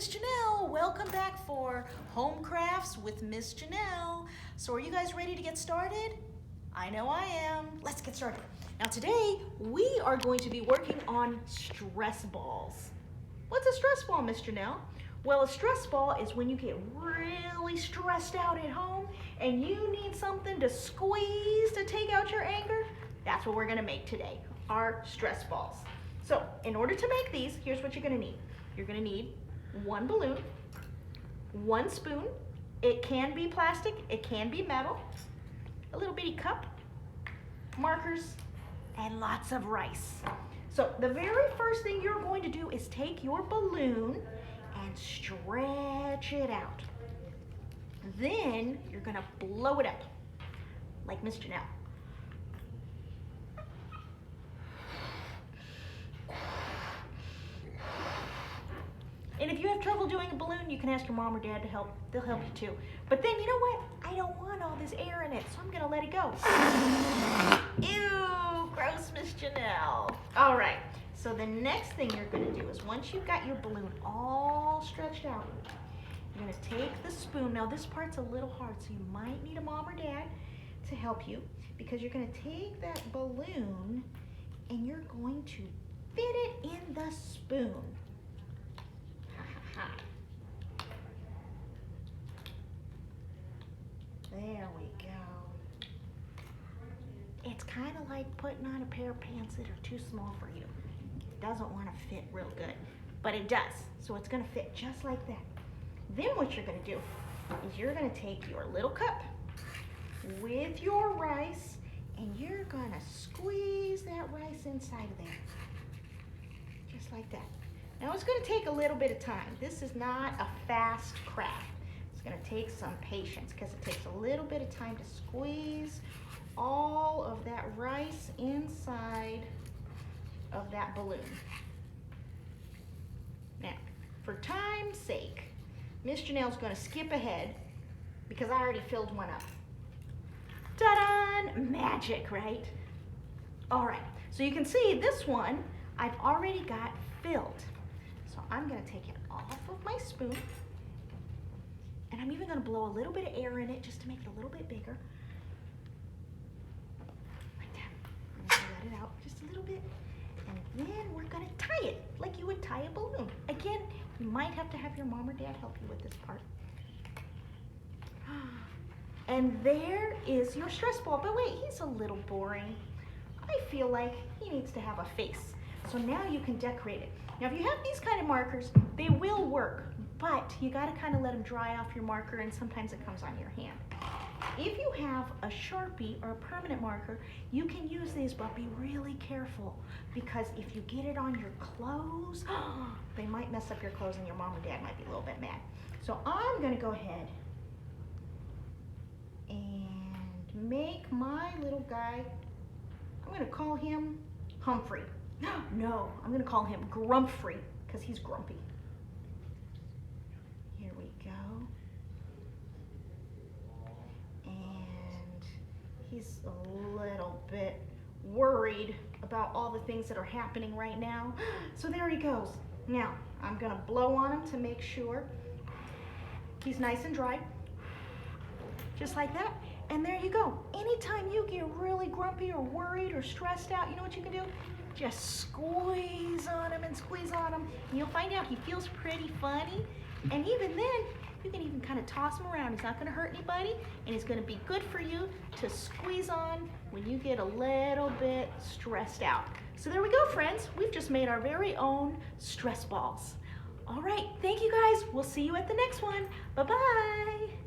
Miss Janelle. Welcome back for Home Crafts with Miss Janelle. So are you guys ready to get started? I know I am. Let's get started. Now today we are going to be working on stress balls. What's a stress ball, Miss Janelle? Well, a stress ball is when you get really stressed out at home and you need something to squeeze to take out your anger. That's what we're gonna make today, our stress balls. So in order to make these, here's what you're gonna need. You're gonna need one balloon, one spoon. It can be plastic, it can be metal, a little bitty cup, markers, and lots of rice. So the very first thing you're going to do is take your balloon and stretch it out. Then you're gonna blow it up, like Miss Janelle. And if you have trouble doing a balloon, you can ask your mom or dad to help. They'll help you too. But then, you know what? I don't want all this air in it, so I'm gonna let it go. Ew, gross, Miss Janelle. All right, so the next thing you're gonna do is once you've got your balloon all stretched out, you're gonna take the spoon. Now this part's a little hard, so you might need a mom or dad to help you, because you're gonna take that balloon and you're going to fit it in the spoon. There we go. It's kind of like putting on a pair of pants that are too small for you. It doesn't want to fit real good, but it does. So it's going to fit just like that. Then what you're going to do is you're going to take your little cup with your rice and you're going to squeeze that rice inside of there. Just like that. Now it's going to take a little bit of time. This is not a fast craft. It's going to take some patience because it takes a little bit of time to squeeze all of that rice inside of that balloon. Now, for time's sake, Miss Janelle's going to skip ahead because I already filled one up. Ta-da! Magic, right? All right, so you can see this one I've already got filled. So I'm gonna take it off of my spoon, and I'm even gonna blow a little bit of air in it just to make it a little bit bigger. Like that. I'm gonna let it out just a little bit, and then we're gonna tie it like you would tie a balloon. Again, you might have to have your mom or dad help you with this part. And there is your stress ball, but wait, he's a little boring. I feel like he needs to have a face. So now you can decorate it. Now if you have these kind of markers, they will work, but you gotta kind of let them dry off your marker, and sometimes it comes on your hand. If you have a Sharpie or a permanent marker, you can use these, but be really careful, because if you get it on your clothes, they might mess up your clothes and your mom or dad might be a little bit mad. So I'm gonna go ahead and make my little guy, I'm gonna call him Humphrey. No, I'm gonna call him Grumphrey because he's grumpy. Here we go. And he's a little bit worried about all the things that are happening right now. So there he goes. Now, I'm gonna blow on him to make sure he's nice and dry. Just like that. And there you go. Anytime you get really grumpy or worried or stressed out, you know what you can do? Just squeeze on him and squeeze on him, and you'll find out he feels pretty funny. And even then, you can even kind of toss him around. He's not going to hurt anybody, and he's going to be good for you to squeeze on when you get a little bit stressed out. So there we go, friends. We've just made our very own stress balls. All right, thank you guys. We'll see you at the next one. Bye-bye.